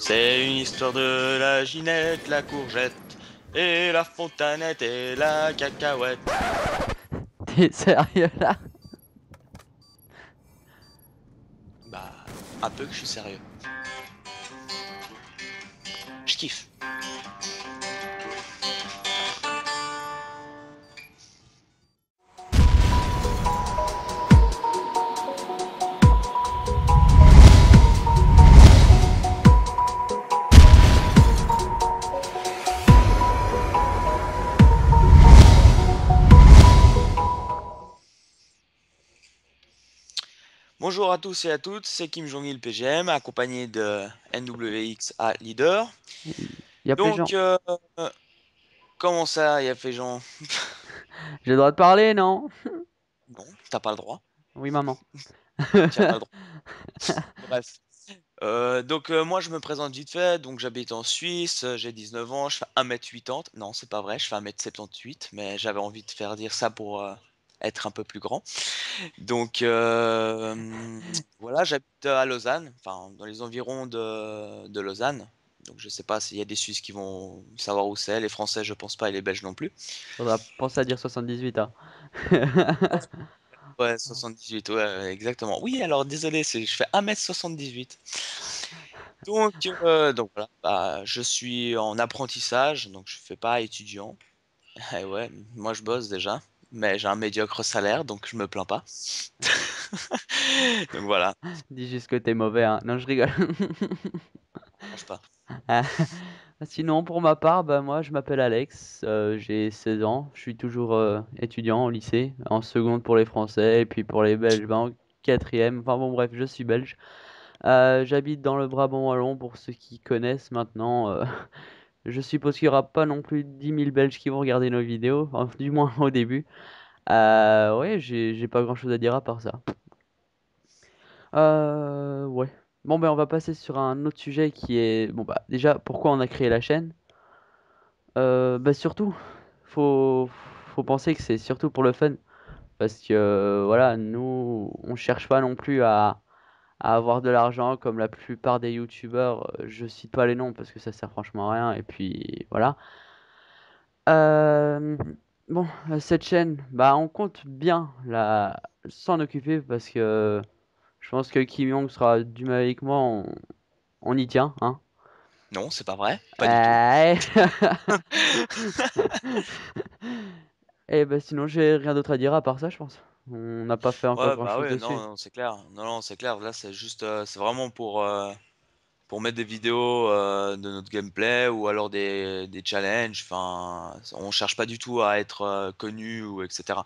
C'est une histoire de la ginette, la courgette, et la fontanette et la cacahuète. T'es sérieux là? Bah, un peu que je suis sérieux. Je kiffe. Bonjour à tous et à toutes, c'est Kim Jong-il PGM, accompagné de NWXA Leader. Oui, y a plus de gens. Donc, comment ça, y a fait Jean? J'ai le droit de parler, non? Non, t'as pas le droit. Oui, maman. Tu as pas le droit. Bref. Moi je me présente vite fait, donc j'habite en Suisse, j'ai 19 ans, je fais 1,80 m. Non, c'est pas vrai, je fais 1,78 m, mais j'avais envie de faire dire ça pour être un peu plus grand. Donc voilà, j'habite à Lausanne, enfin dans les environs de Lausanne. Donc je sais pas s'il y a des Suisses qui vont savoir où c'est, les Français je pense pas et les Belges non plus. Faudra penser à dire 78, hein. Ouais, 78, ouais, exactement. Oui, alors désolé, je fais 1,78 m. Donc voilà, bah, je suis en apprentissage, donc je fais pas étudiant. Et ouais, moi je bosse déjà, mais j'ai un médiocre salaire, donc je me plains pas. Donc voilà, Dis juste que t'es mauvais, hein. Non, je rigole. mange pas. Ah, sinon, pour ma part, bah, moi, je m'appelle Alex, j'ai 16 ans, je suis toujours étudiant au lycée, en seconde pour les Français, et puis pour les Belges, bah, en quatrième. Enfin bon, bref, je suis belge. J'habite dans le Brabant wallon, pour ceux qui connaissent maintenant. Je suppose qu'il y aura pas non plus 10 000 Belges qui vont regarder nos vidéos, enfin, du moins au début. Ouais, j'ai pas grand-chose à dire à part ça. Ouais. Bon, ben, on va passer sur un autre sujet qui est... Bon, bah, déjà, pourquoi on a créé la chaîne? Bah, surtout, faut, faut penser que c'est surtout pour le fun. Parce que, voilà, nous, on cherche pas non plus à avoir de l'argent comme la plupart des youtubeurs. Je cite pas les noms parce que ça sert franchement à rien. Et puis, voilà. Euh, bon, cette chaîne, bah, on compte bien s'en occuper parce que je pense que Kim Jong sera du même avec moi. On y tient, hein. Non, c'est pas vrai, pas du tout. Ouais. Et bah, sinon, j'ai rien d'autre à dire à part ça, je pense. On n'a pas fait encore Ouais, bah grand-chose ouais, non, dessus. non, c'est clair. Non, non, c'est clair. Là, c'est juste, c'est vraiment pour mettre des vidéos de notre gameplay ou alors des challenges. Enfin, on cherche pas du tout à être connu ou etc.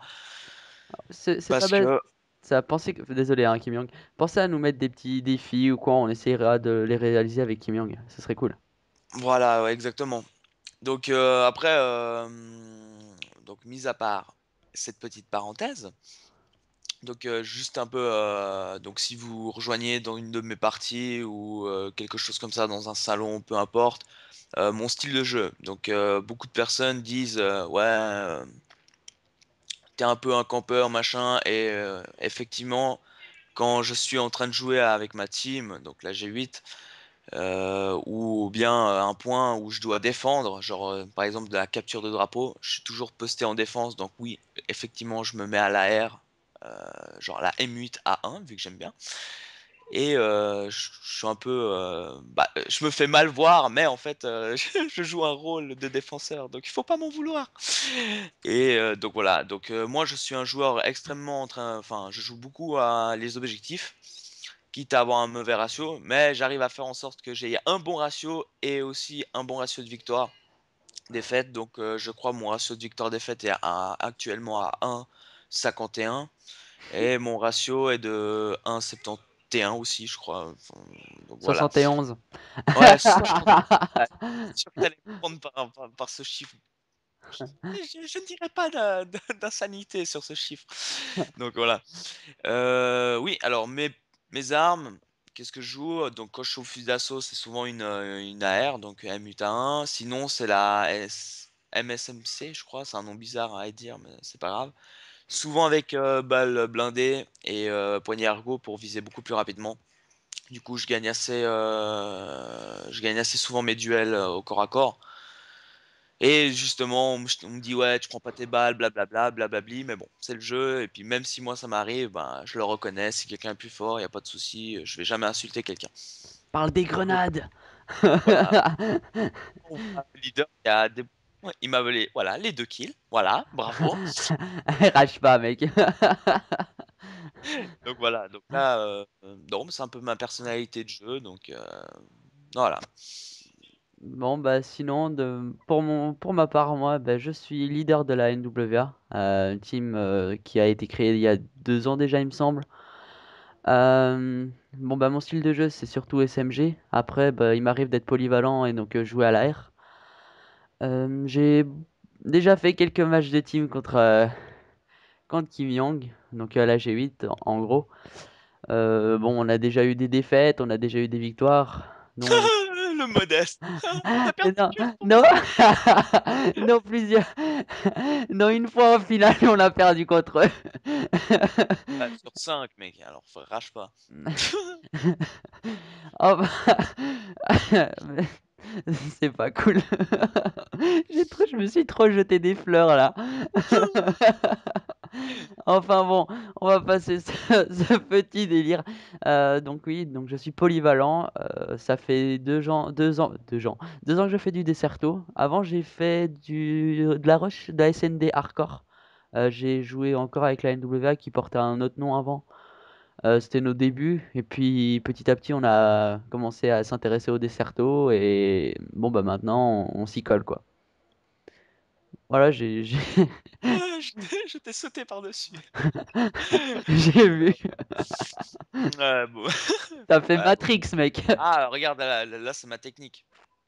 C'est pas Parce bête. que Ça, pensez que... Désolé, hein, Kim Jong. Pensez à nous mettre des petits défis ou quoi. On essaiera de les réaliser avec Kim Jong. Ce serait cool. voilà, ouais, exactement. Donc après, donc mis à part cette petite parenthèse, donc juste un peu, donc si vous rejoignez dans une de mes parties ou quelque chose comme ça dans un salon, peu importe, mon style de jeu. Donc beaucoup de personnes disent ouais, t'es un peu un campeur machin et effectivement quand je suis en train de jouer avec ma team, donc la G8, ou bien un point où je dois défendre, genre par exemple de la capture de drapeau, je suis toujours posté en défense, donc oui, effectivement, je me mets à la R, genre la M8A1, vu que j'aime bien. Et je suis un peu, bah, je me fais mal voir, mais en fait, je joue un rôle de défenseur, donc il faut pas m'en vouloir. Et donc voilà, donc moi je suis un joueur extrêmement enfin, je joue beaucoup à les objectifs quitte à avoir un mauvais ratio, mais j'arrive à faire en sorte que j'ai un bon ratio et aussi un bon ratio de victoire défaite. Donc je crois mon ratio de victoire défaite est actuellement à 1,51 et mon ratio est de 1,71 aussi, je crois. Enfin, donc voilà. 71. Ouais, 71. Ouais, c'est sûr que t'allais me prendre par ce chiffre. Je ne dirais pas d'insanité sur ce chiffre. Donc voilà. Oui, alors mes armes, qu'est-ce que je joue? Donc quand je suis au fusil d'assaut, c'est souvent une AR, donc MUTA-1. Sinon, c'est la MSMC, je crois. C'est un nom bizarre à dire, mais c'est pas grave. Souvent avec balle blindée et poignée ergo pour viser beaucoup plus rapidement. Du coup, je gagne assez souvent mes duels au corps à corps. Et justement, on me dit ouais, tu prends pas tes balles, blablabla, blablabli, mais bon, c'est le jeu. Et puis même si moi ça m'arrive, ben, je le reconnais. Si quelqu'un est plus fort, il y a pas de souci. Je vais jamais insulter quelqu'un. Parle des Donc grenades! voilà. On voit le leader, ouais, il m'a volé, voilà, les 2 kills. Voilà, bravo. Rage pas, mec. Donc voilà, donc là, non, mais c'est un peu ma personnalité de jeu, donc voilà. Bon, bah, sinon, pour ma part, moi, bah, je suis leader de la NWA, une team qui a été créée il y a 2 ans déjà, il me semble. Bon, bah, mon style de jeu, c'est surtout SMG. Après, bah, il m'arrive d'être polyvalent et donc jouer à l'AR. J'ai déjà fait quelques matchs de team contre Kim Young, donc à la G8, en gros. Bon, on a déjà eu des défaites, on a déjà eu des victoires. Non, Le modeste. Tu as perdu non, que contre non, ça? non, plusieurs. Non, une fois au final, on a perdu contre eux. Ouais, sur 5 mec, alors rage pas. Oh, bah, mais c'est pas cool. Je me suis trop jeté des fleurs là. Enfin bon, on va passer ce petit délire. Donc oui, donc je suis polyvalent. Ça fait 2 ans que je fais du Desserto. Avant, j'ai fait de la rush, de la SND hardcore. J'ai joué encore avec la NWA qui portait un autre nom avant. C'était nos débuts et puis petit à petit, on a commencé à s'intéresser au Desserto et bon, bah, maintenant on s'y colle, quoi. Voilà, j'ai Ah, je t'ai sauté par-dessus. j'ai vu. Ouais, bon. Tu fait Ouais. Matrix, mec. Ah, regarde, là, c'est ma technique.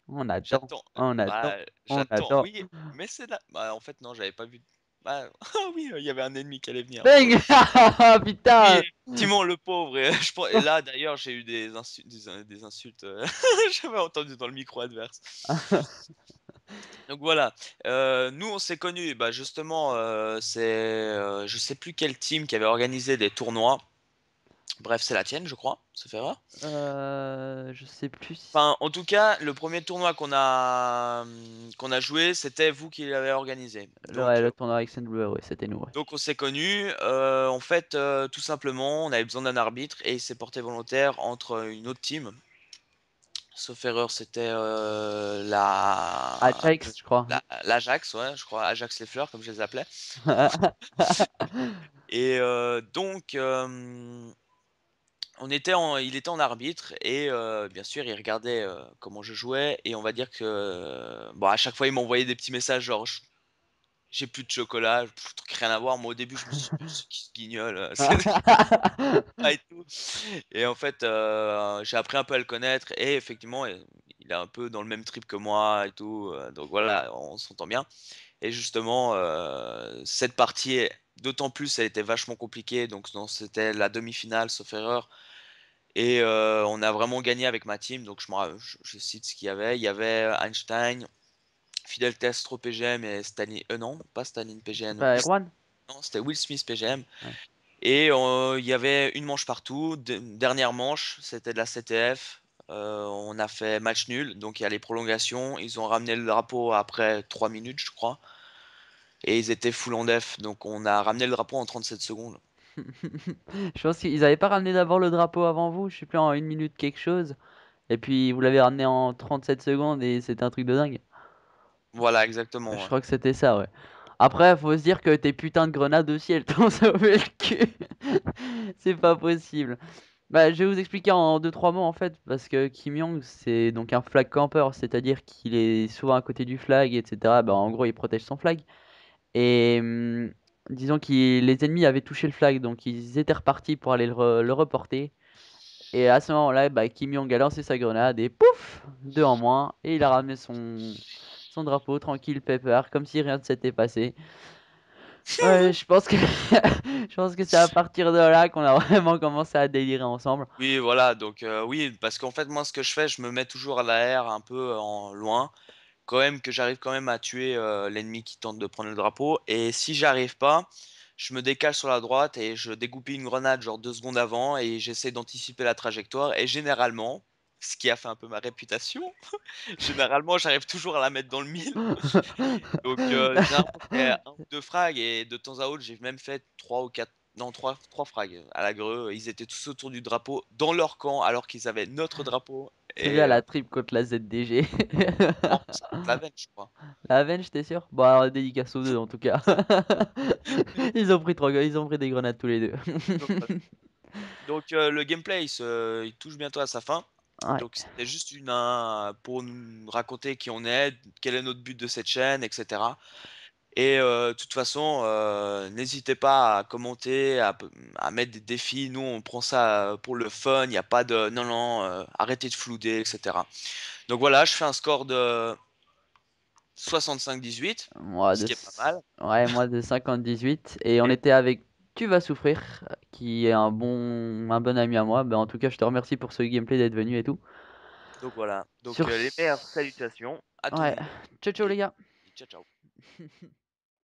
On attend, J'attends, on attend, bah, on j'attends, attend. oui, mais c'est là. Bah, en fait, non, j'avais pas vu. Bah, ah oui, il y avait un ennemi qui allait venir. Bang! Oui, Putain! effectivement, le pauvre. Et, et là, d'ailleurs, j'ai eu des insultes. J'avais entendu dans le micro adverse. Donc voilà. Nous, on s'est connus. Bah, justement, je sais plus quel team qui avait organisé des tournois. Bref, c'est la tienne, je crois. Ça fait rare. Je sais plus si Enfin, en tout cas, le premier tournoi qu'on a joué, c'était vous qui l'avez organisé. ouais, le tournoi avec Bleu, ouais, c'était nous, ouais. Donc on s'est connus. En fait, tout simplement, on avait besoin d'un arbitre et il s'est porté volontaire entre une autre team. Sauf erreur, c'était Ajax, je crois. l'Ajax, ouais, je crois, Ajax les Fleurs, comme je les appelais. Et donc, il était en arbitre et bien sûr, il regardait comment je jouais et on va dire que, bon, à chaque fois, il m'envoyait des petits messages genre, j'ai plus de chocolat, truc rien à voir. Moi, au début, je me suis dit, c'est qui ce guignol? Et tout. Et en fait, j'ai appris un peu à le connaître et effectivement, il est un peu dans le même trip que moi et tout, donc voilà, on s'entend bien. Et justement, cette partie d'autant plus, elle était vachement compliquée, donc non, c'était la demi-finale, sauf erreur. Et on a vraiment gagné avec ma team, donc je cite ce qu'il y avait. Il y avait Einstein, Fidel Castro PGM et Stanley. Non, pas Stanley PGM. Pas Erwan? Non, c'était Will Smith PGM. Ouais. Et il y avait une manche partout. Dernière manche, c'était de la CTF. On a fait match nul, donc il y a les prolongations. Ils ont ramené le drapeau après 3 minutes, je crois. Et ils étaient full en def, donc on a ramené le drapeau en 37 secondes. Je pense qu'ils avaient pas ramené d'abord le drapeau avant vous, je sais plus, en 1 minute quelque chose. Et puis vous l'avez ramené en 37 secondes et c'était un truc de dingue. Voilà, exactement. Je Ouais. crois que c'était ça, ouais. Après, faut se dire que tes putains de grenades aussi, elles t'ont sauvé le cul. C'est pas possible. Bah, je vais vous expliquer en 2-3 mots en fait, parce que Kim Jong c'est donc un flag camper, c'est-à-dire qu'il est souvent à côté du flag, etc. Bah, en gros, il protège son flag. Et disons que les ennemis avaient touché le flag, donc ils étaient repartis pour aller le reporter. Et à ce moment-là, bah, Kim Jong a lancé sa grenade et pouf, deux en moins, et il a ramené son drapeau tranquille, pépère, comme si rien ne s'était passé. Ouais, je pense que je pense que c'est à partir de là qu'on a vraiment commencé à délirer ensemble. Oui, voilà, donc oui, parce qu'en fait, moi, ce que je fais, je me mets toujours à l'arrière, un peu en loin, quand même que j'arrive quand même à tuer l'ennemi qui tente de prendre le drapeau. Et si j'arrive pas, je me décale sur la droite et je dégoupille une grenade genre 2 secondes avant et j'essaie d'anticiper la trajectoire et généralement, ce qui a fait un peu ma réputation, généralement j'arrive toujours à la mettre dans le mille. Donc généralement je fais 1 ou 2 frags et de temps à autre, j'ai même fait 3 ou 4, non 3 frags à la greu. Ils étaient tous autour du drapeau, dans leur camp, alors qu'ils avaient notre drapeau C'est et bien la trip contre la ZDG. non, c'est contre la veine, je crois. La Avenge, tu sûr? Bah, dédicace aux 2 en tout cas. Ils ont pris des grenades tous les 2. Donc voilà. Donc le gameplay, il touche bientôt à sa fin. Ouais, Donc c'était juste pour nous raconter qui on est, quel est notre but de cette chaîne et cetera. Et de toute façon, n'hésitez pas à commenter, à mettre des défis. Nous, on prend ça, pour le fun, il y a pas de: «Non, non, arrêtez de flouder» et cetera. Donc voilà, je fais un score de 65-18, moi ce de qui est pas mal. s ouais, moi de 50-18 et on Et était avec Tu vas souffrir, qui est un bon ami à moi. Bah, en tout cas, je te remercie pour ce gameplay d'être venu et tout. donc voilà, donc Sur les ce meilleures salutations à tout le Ouais, monde ciao, ciao et les gars. ciao, ciao.